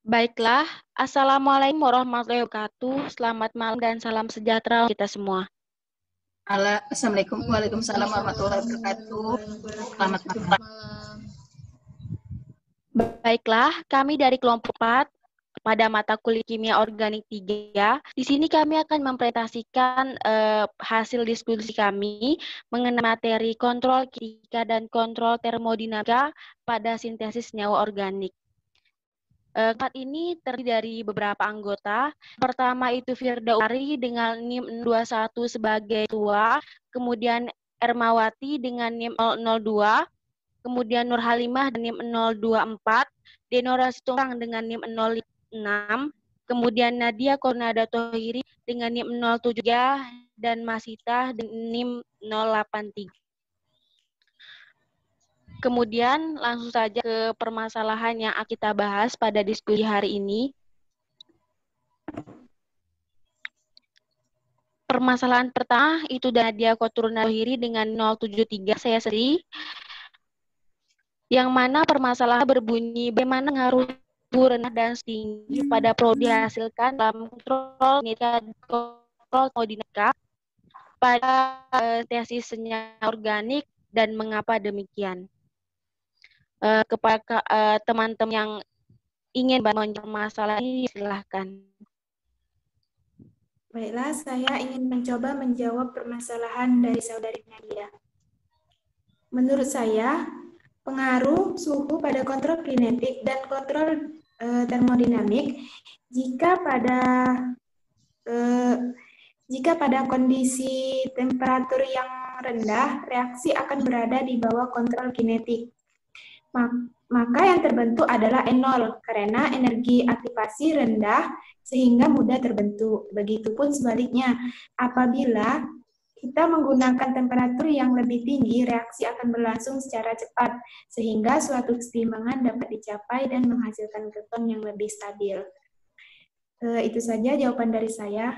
Baiklah, Assalamualaikum warahmatullahi wabarakatuh. Selamat malam dan salam sejahtera kita semua. Assalamualaikum, waalaikumsalam warahmatullahi wabarakatuh. Selamat malam. Baiklah, kami dari kelompok 4 pada mata kuliah kimia organik 3. Di sini kami akan mempresentasikan hasil diskusi kami mengenai materi kontrol kimia dan kontrol termodinamika pada sintesis senyawa organik. Tempat ini terdiri dari beberapa anggota. Pertama itu Firda Utari dengan NIM 21 sebagai ketua, kemudian Ermawati dengan NIM 002, kemudian Nur Halimah dengan NIM 024, Denora Situmorang dengan NIM 06, kemudian Nadia Kornada Tohiri dengan NIM 07 dan Masita dengan NIM 083. Kemudian langsung saja ke permasalahan yang kita bahas pada diskusi hari ini. Permasalahan pertama itu Nadia Koturunahiri dengan 073 saya sendiri. Yang mana permasalahan berbunyi bagaimana ngaruh rendah dan tinggi pada produk dihasilkan dalam kontrol termodinamika pada tesis senyawa organik dan mengapa demikian. Kepada teman-teman yang ingin menjawab masalah ini, silahkan. Baiklah, saya ingin mencoba menjawab permasalahan dari saudari Nadia. Menurut saya, pengaruh suhu pada kontrol kinetik dan kontrol termodinamik jika pada kondisi temperatur yang rendah, reaksi akan berada di bawah kontrol kinetik. Maka yang terbentuk adalah E0 karena energi aktivasi rendah sehingga mudah terbentuk. Begitupun sebaliknya, apabila kita menggunakan temperatur yang lebih tinggi, reaksi akan berlangsung secara cepat sehingga suatu keseimbangan dapat dicapai dan menghasilkan keton yang lebih stabil. Itu saja jawaban dari saya.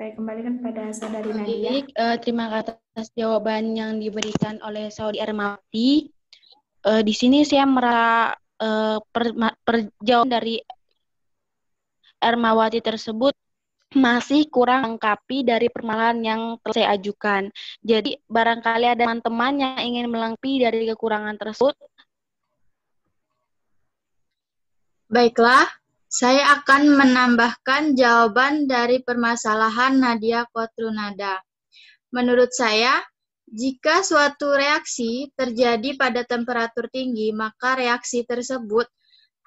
Saya kembalikan pada saudari Nadia. Terima kasih atas jawaban yang diberikan oleh Saudi Ermawati. Di sini saya merasa perjawaban dari Ermawati tersebut masih kurang lengkapi dari permasalahan yang telah saya ajukan. Jadi barangkali ada teman-teman yang ingin melengkapi dari kekurangan tersebut. Baiklah, saya akan menambahkan jawaban dari permasalahan Nadia Kotrunada. Menurut saya, jika suatu reaksi terjadi pada temperatur tinggi, maka reaksi tersebut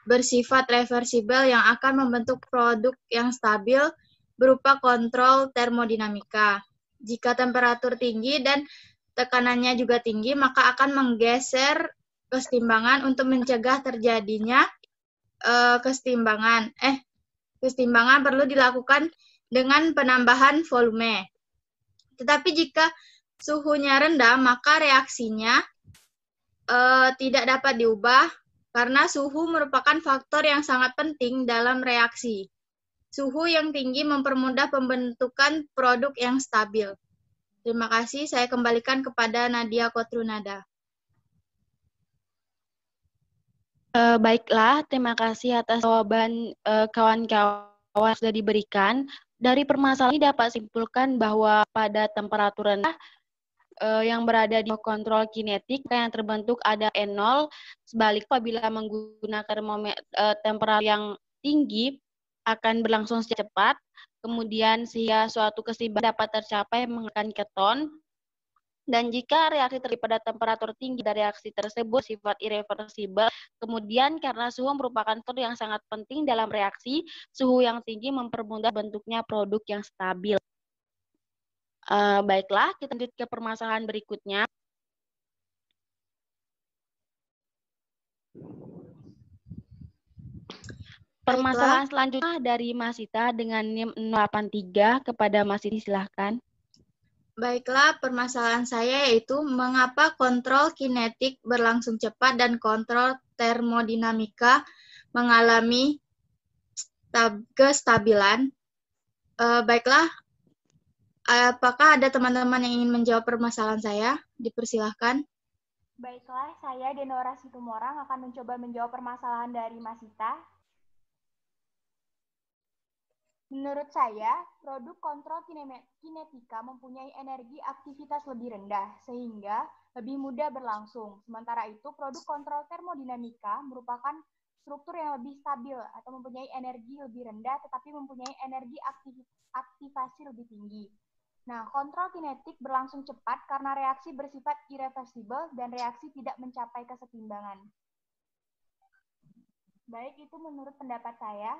bersifat reversibel yang akan membentuk produk yang stabil berupa kontrol termodinamika. Jika temperatur tinggi dan tekanannya juga tinggi, maka akan menggeser kesetimbangan untuk mencegah terjadinya kesetimbangan perlu dilakukan dengan penambahan volume. Tetapi jika suhunya rendah, maka reaksinya tidak dapat diubah karena suhu merupakan faktor yang sangat penting dalam reaksi. Suhu yang tinggi mempermudah pembentukan produk yang stabil. Terima kasih, saya kembalikan kepada Nadia Kotrunada. Baiklah, terima kasih atas jawaban kawan-kawan sudah diberikan. Dari permasalahan ini dapat simpulkan bahwa pada temperatur rendah yang berada di kontrol kinetik yang terbentuk ada E0. Sebaliknya apabila menggunakan temperatur yang tinggi akan berlangsung secara cepat, kemudian sehingga suatu keseimbangan dapat tercapai menghasilkan keton. Dan jika reaksi terjadi pada temperatur tinggi dari reaksi tersebut sifat irreversibel, kemudian karena suhu merupakan faktor yang sangat penting dalam reaksi, suhu yang tinggi mempermudah bentuknya produk yang stabil. Baiklah, kita lanjut ke permasalahan berikutnya. Permasalahan selanjutnya dari Masita dengan NIM 083 kepada Masita, silahkan. Baiklah, permasalahan saya yaitu mengapa kontrol kinetik berlangsung cepat dan kontrol termodinamika mengalami kestabilan. Baiklah, apakah ada teman-teman yang ingin menjawab permasalahan saya? Dipersilahkan. Baiklah, saya Denora Situmorang akan mencoba menjawab permasalahan dari Mas Ita. Menurut saya, produk kontrol kinetika mempunyai energi aktivitas lebih rendah, sehingga lebih mudah berlangsung. Sementara itu, produk kontrol termodinamika merupakan struktur yang lebih stabil atau mempunyai energi lebih rendah, tetapi mempunyai energi aktivasi lebih tinggi. Nah, kontrol kinetik berlangsung cepat karena reaksi bersifat irreversibel dan reaksi tidak mencapai kesetimbangan. Baik, itu menurut pendapat saya.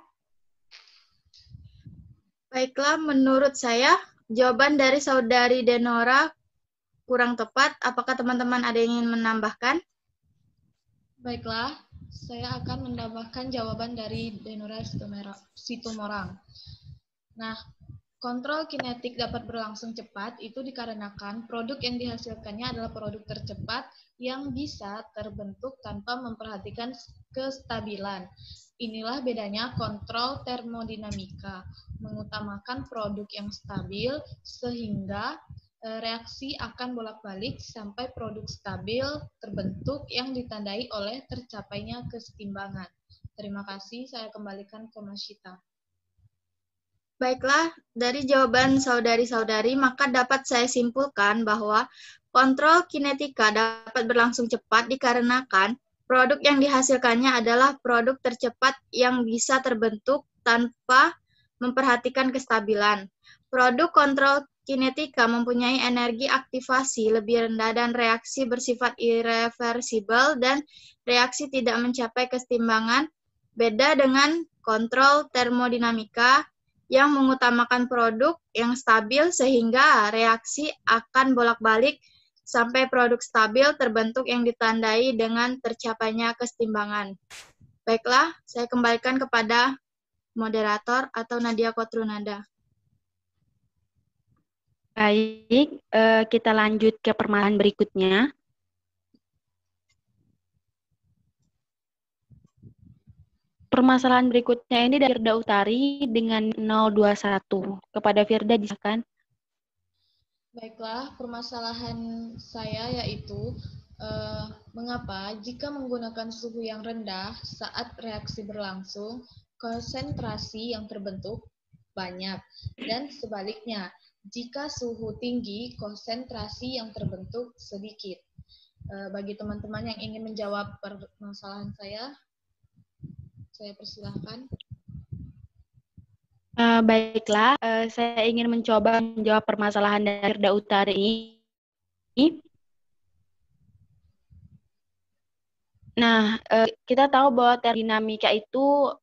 Baiklah, menurut saya jawaban dari Saudari Denora kurang tepat. Apakah teman-teman ada yang ingin menambahkan? Baiklah, saya akan menambahkan jawaban dari Denora Situmorang. Nah, kontrol kinetik dapat berlangsung cepat itu dikarenakan produk yang dihasilkannya adalah produk tercepat yang bisa terbentuk tanpa memperhatikan kestabilan. Inilah bedanya kontrol termodinamika, mengutamakan produk yang stabil sehingga reaksi akan bolak-balik sampai produk stabil terbentuk yang ditandai oleh tercapainya kesetimbangan. Terima kasih, saya kembalikan ke Mas Syita. Baiklah, dari jawaban saudari-saudari, maka dapat saya simpulkan bahwa kontrol kinetika dapat berlangsung cepat dikarenakan produk yang dihasilkannya adalah produk tercepat yang bisa terbentuk tanpa memperhatikan kestabilan. Produk kontrol kinetika mempunyai energi aktivasi lebih rendah dan reaksi bersifat irreversibel dan reaksi tidak mencapai kesetimbangan, beda dengan kontrol termodinamika yang mengutamakan produk yang stabil sehingga reaksi akan bolak-balik sampai produk stabil terbentuk yang ditandai dengan tercapainya kesetimbangan. Baiklah, saya kembalikan kepada moderator atau Nadia Kotrunada. Baik, kita lanjut ke permasalahan berikutnya. Permasalahan berikutnya ini dari Firda Utari dengan 021. Kepada Firda, silakan. Baiklah, permasalahan saya yaitu mengapa jika menggunakan suhu yang rendah saat reaksi berlangsung, konsentrasi yang terbentuk banyak, dan sebaliknya, jika suhu tinggi, konsentrasi yang terbentuk sedikit. Bagi teman-teman yang ingin menjawab permasalahan saya persilahkan. Baiklah, saya ingin mencoba menjawab permasalahan dari Firda Utari ini. Nah, kita tahu bahwa termodinamika itu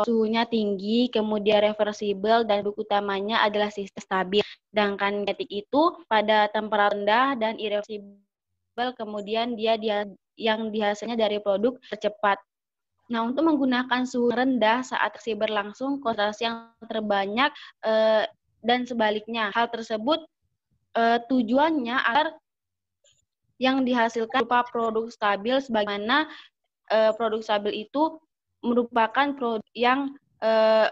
suhunya tinggi, kemudian reversibel, dan produk utamanya adalah sistem stabil. Sedangkan kinetik itu pada temperatur rendah dan irreversibel, kemudian dia yang dihasilnya dari produk tercepat. Nah, untuk menggunakan suhu rendah saat reaksi berlangsung, konsentrasi yang terbanyak dan sebaliknya. Hal tersebut tujuannya agar yang dihasilkan berupa produk stabil, sebagaimana produk stabil itu merupakan produk yang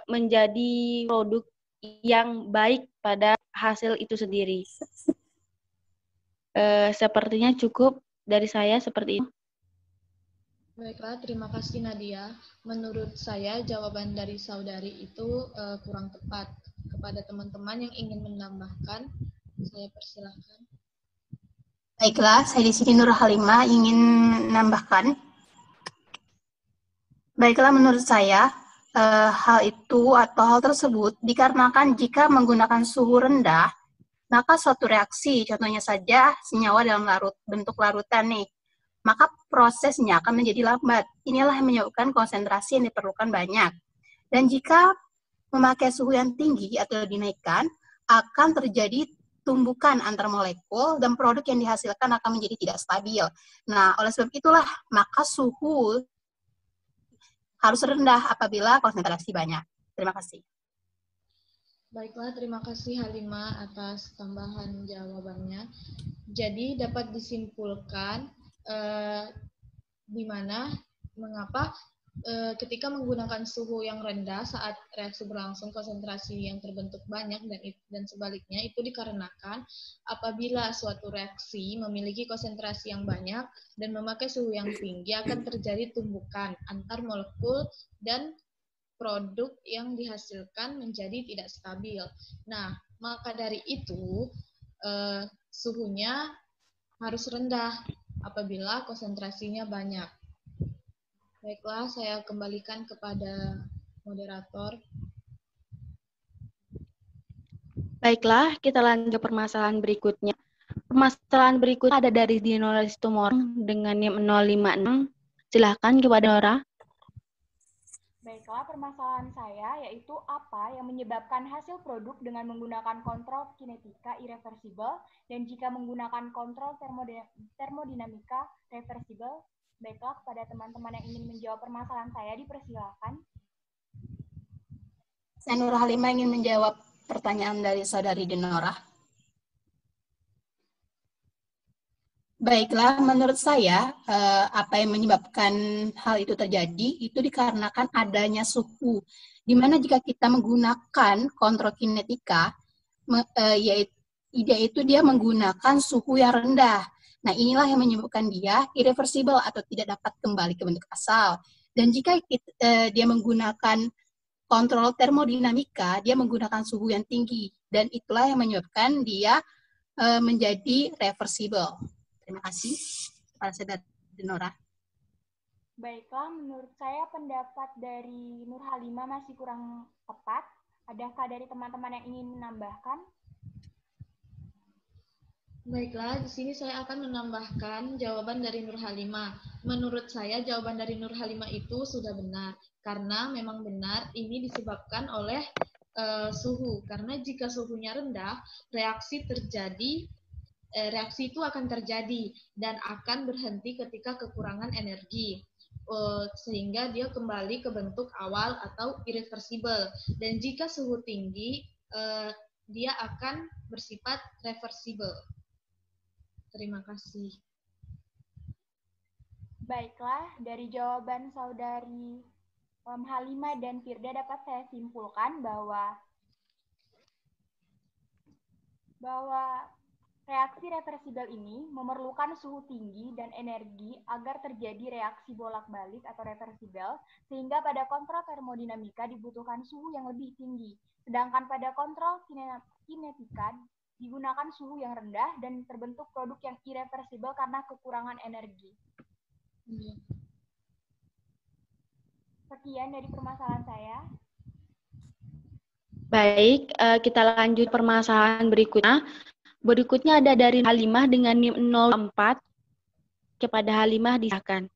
menjadi produk yang baik pada hasil itu sendiri. Sepertinya cukup dari saya seperti itu. Baiklah, terima kasih Nadia. Menurut saya jawaban dari saudari itu kurang tepat. Kepada teman-teman yang ingin menambahkan, saya persilahkan. Baiklah, saya di sini Nur Halimah ingin menambahkan. Baiklah, menurut saya hal itu atau hal tersebut dikarenakan jika menggunakan suhu rendah, maka suatu reaksi, contohnya saja senyawa dalam bentuk larutan nih, maka prosesnya akan menjadi lambat. Inilah yang menyebabkan konsentrasi yang diperlukan banyak. Dan jika memakai suhu yang tinggi atau dinaikkan, akan terjadi tumbukan antar molekul dan produk yang dihasilkan akan menjadi tidak stabil. Nah, oleh sebab itulah, maka suhu harus rendah apabila konsentrasi banyak. Terima kasih. Baiklah, terima kasih Halimah atas tambahan jawabannya. Jadi dapat disimpulkan di mana mengapa ketika menggunakan suhu yang rendah saat reaksi berlangsung, konsentrasi yang terbentuk banyak dan sebaliknya itu dikarenakan apabila suatu reaksi memiliki konsentrasi yang banyak dan memakai suhu yang tinggi akan terjadi tumbukan antar molekul dan produk yang dihasilkan menjadi tidak stabil. Nah, maka dari itu suhunya harus rendah apabila konsentrasinya banyak. Baiklah, saya kembalikan kepada moderator. Baiklah, kita lanjut ke permasalahan berikutnya. Permasalahan berikutnya ada dari Dinora Situmorang dengan NIM 056. Silahkan kepada Nora. Baiklah, permasalahan saya yaitu apa yang menyebabkan hasil produk dengan menggunakan kontrol kinetika irreversibel dan jika menggunakan kontrol termodinamika reversibel. Baiklah, kepada teman-teman yang ingin menjawab permasalahan saya, dipersilakan. Saya Nur Halimah ingin menjawab pertanyaan dari Saudari Dinora. Baiklah, menurut saya, apa yang menyebabkan hal itu terjadi, itu dikarenakan adanya suhu. Dimana jika kita menggunakan kontrol kinetika, yaitu dia menggunakan suhu yang rendah. Nah, inilah yang menyebabkan dia irreversible atau tidak dapat kembali ke bentuk asal. Dan jika dia menggunakan kontrol termodinamika, dia menggunakan suhu yang tinggi. Dan itulah yang menyebabkan dia menjadi reversible. Terima kasih. Para Saudara Dinora. Baiklah, menurut saya pendapat dari Nur Halimah masih kurang tepat. Adakah dari teman-teman yang ingin menambahkan? Baiklah, di sini saya akan menambahkan jawaban dari Nur Halimah. Menurut saya jawaban dari Nur Halimah itu sudah benar, karena memang benar ini disebabkan oleh suhu. Karena jika suhunya rendah, reaksi itu akan terjadi dan akan berhenti ketika kekurangan energi. Sehingga dia kembali ke bentuk awal atau irreversible. Dan jika suhu tinggi, dia akan bersifat reversible. Terima kasih. Baiklah, dari jawaban Saudari Halimah dan Firda dapat saya simpulkan bahwa reaksi reversibel ini memerlukan suhu tinggi dan energi agar terjadi reaksi bolak-balik atau reversibel, sehingga pada kontrol termodinamika dibutuhkan suhu yang lebih tinggi. Sedangkan pada kontrol kinetika digunakan suhu yang rendah dan terbentuk produk yang irreversibel karena kekurangan energi. Sekian dari permasalahan saya. Baik, kita lanjut permasalahan berikutnya. Berikutnya ada dari Halimah dengan NIM 04. Kepada Halimah disahkan.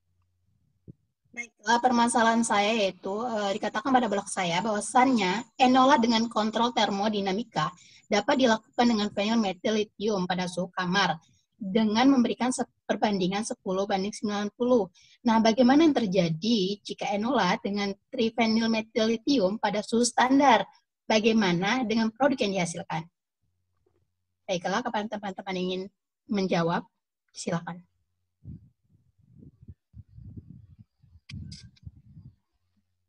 Baiklah, permasalahan saya yaitu dikatakan pada blog saya bahwasannya enola dengan kontrol termodinamika dapat dilakukan dengan vinyl metil litium pada suhu kamar dengan memberikan perbandingan 10:90. Nah, bagaimana yang terjadi jika enola dengan trivinyl metil litium pada suhu standar? Bagaimana dengan produk yang dihasilkan? Baiklah, kepada teman-teman yang ingin menjawab, silakan.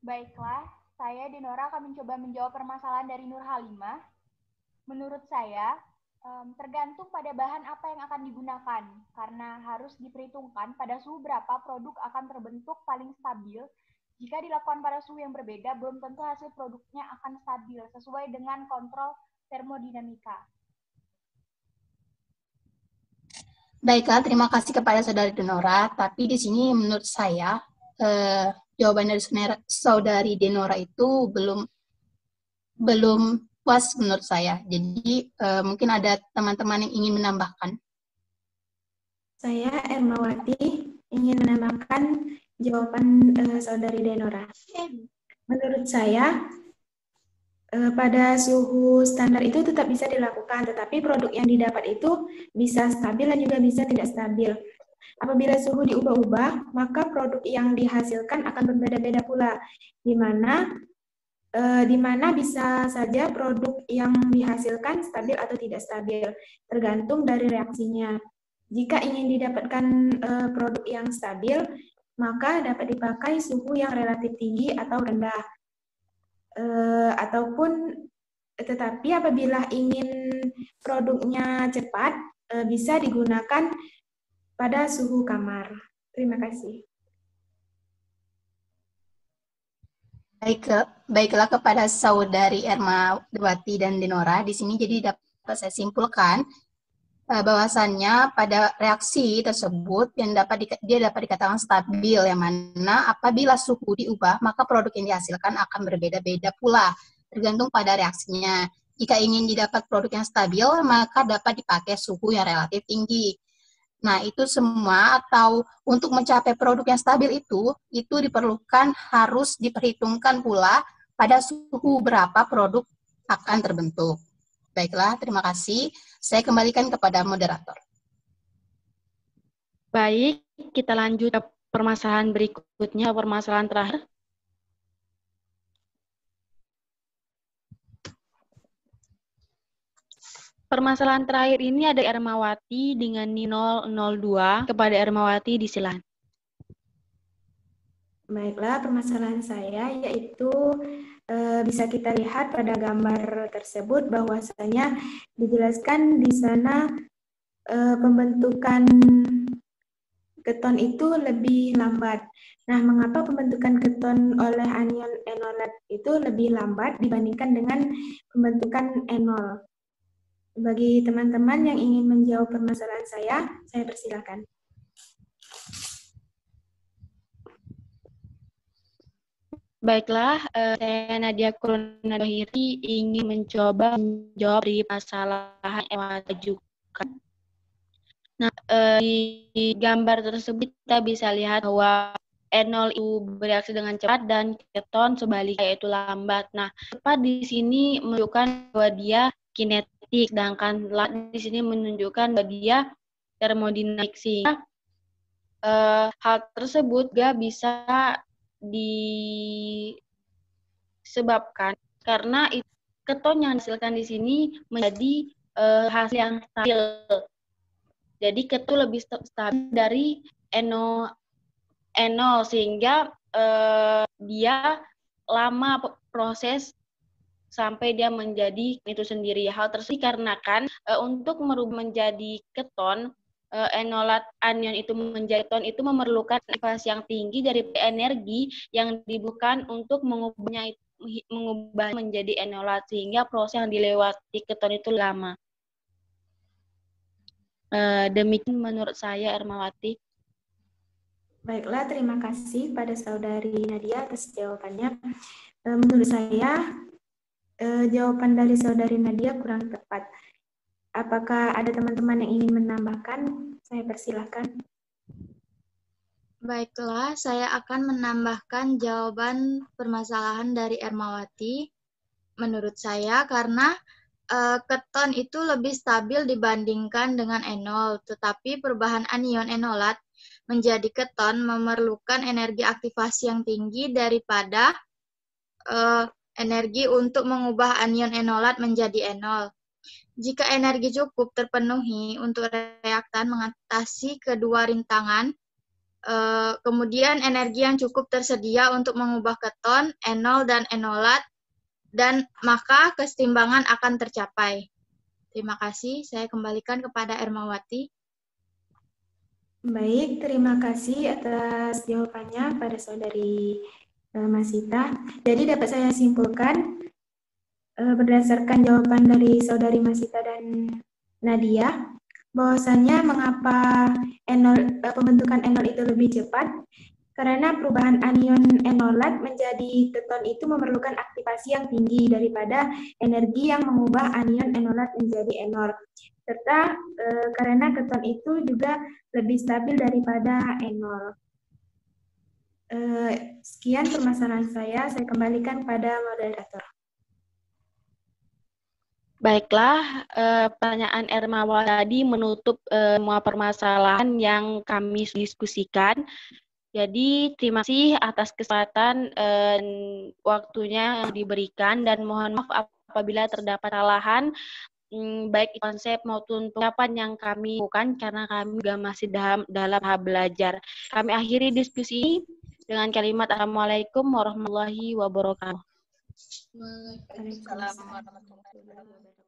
Baiklah, saya Dinora akan mencoba menjawab permasalahan dari Nur Halimah. Menurut saya, tergantung pada bahan apa yang akan digunakan, karena harus diperhitungkan pada suhu berapa produk akan terbentuk paling stabil. Jika dilakukan pada suhu yang berbeda, belum tentu hasil produknya akan stabil sesuai dengan kontrol termodinamika. Baiklah, terima kasih kepada Saudari Dinora. Tapi di sini menurut saya jawaban dari Saudari Dinora itu belum puas menurut saya. Jadi mungkin ada teman-teman yang ingin menambahkan. Saya Ermawati ingin menambahkan jawaban Saudari Dinora. Menurut saya pada suhu standar itu tetap bisa dilakukan, tetapi produk yang didapat itu bisa stabil dan juga bisa tidak stabil. Apabila suhu diubah-ubah, maka produk yang dihasilkan akan berbeda-beda pula, di mana bisa saja produk yang dihasilkan stabil atau tidak stabil, tergantung dari reaksinya. Jika ingin didapatkan produk yang stabil, maka dapat dipakai suhu yang relatif tinggi atau rendah. Tetapi apabila ingin produknya cepat, bisa digunakan pada suhu kamar. Terima kasih. Baiklah kepada saudari Ermawati dan Denora, di sini jadi dapat saya simpulkan bahwasannya pada reaksi tersebut dia dapat dikatakan stabil, yang mana apabila suhu diubah maka produk yang dihasilkan akan berbeda-beda pula tergantung pada reaksinya. Jika ingin didapat produk yang stabil maka dapat dipakai suhu yang relatif tinggi. Nah, itu semua atau untuk mencapai produk yang stabil itu diperlukan harus diperhitungkan pula pada suhu berapa produk akan terbentuk. Baiklah, terima kasih. Saya kembalikan kepada moderator. Baik, kita lanjut ke permasalahan berikutnya, permasalahan terakhir. Permasalahan terakhir ini ada Ermawati dengan nilai 002 kepada Ermawati disilakan. Baiklah, permasalahan saya yaitu bisa kita lihat pada gambar tersebut bahwasanya dijelaskan di sana pembentukan keton itu lebih lambat. Nah, mengapa pembentukan keton oleh anion enolat itu lebih lambat dibandingkan dengan pembentukan enol? Bagi teman-teman yang ingin menjawab permasalahan saya persilakan. Baiklah, saya Nadia Kurniawati ingin mencoba menjawab di permasalahan yang diajukan. Nah, di gambar tersebut kita bisa lihat bahwa enol itu bereaksi dengan cepat dan keton sebaliknya yaitu lambat. Nah, cepat di sini menunjukkan bahwa dia kinetik, sedangkan lambat di sini menunjukkan bahwa dia termodinamik. Sehingga hal tersebut juga bisa disebabkan karena keton yang dihasilkan di sini menjadi hasil yang stabil. Jadi keton lebih stabil dari enol sehingga dia lama proses sampai dia menjadi itu sendiri. Hal tersebut dikarenakan untuk merubah menjadi keton, enolat anion itu menjadi keton itu memerlukan aktivasi yang tinggi dari energi yang dibutuhkan untuk mengubah menjadi enolat, sehingga proses yang dilewati keton itu lama. Demikian menurut saya, Ermawati. Baiklah, terima kasih pada saudari Nadia atas jawabannya. Menurut saya jawaban dari saudari Nadia kurang tepat. Apakah ada teman-teman yang ingin menambahkan? Saya persilahkan. Baiklah, saya akan menambahkan jawaban permasalahan dari Ermawati. Menurut saya, karena keton itu lebih stabil dibandingkan dengan enol, tetapi perubahan anion enolat menjadi keton memerlukan energi aktivasi yang tinggi daripada energi untuk mengubah anion enolat menjadi enol. Jika energi cukup terpenuhi untuk reaktan mengatasi kedua rintangan, kemudian energi yang cukup tersedia untuk mengubah keton, enol, dan enolat, dan maka keseimbangan akan tercapai. Terima kasih. Saya kembalikan kepada Ermawati. Baik, terima kasih atas jawabannya pada saudari Masita. Jadi dapat saya simpulkan berdasarkan jawaban dari saudari Masita dan Nadia, bahwasanya mengapa pembentukan enol itu lebih cepat, karena perubahan anion enolat menjadi keton itu memerlukan aktivasi yang tinggi daripada energi yang mengubah anion enolat menjadi enol. Serta karena keton itu juga lebih stabil daripada enol. Sekian permasalahan saya kembalikan pada moderator. Baiklah, pertanyaan Ermawati tadi menutup semua permasalahan yang kami diskusikan. Jadi, terima kasih atas kesempatan waktunya yang diberikan dan mohon maaf apabila terdapat kesalahan baik konsep maupun penerapan yang kami lakukan karena kami juga masih dalam tahap belajar. Kami akhiri diskusi ini dengan kalimat Assalamualaikum warahmatullahi wabarakatuh. Waalaikumsalam warahmatullahi wabarakatuh.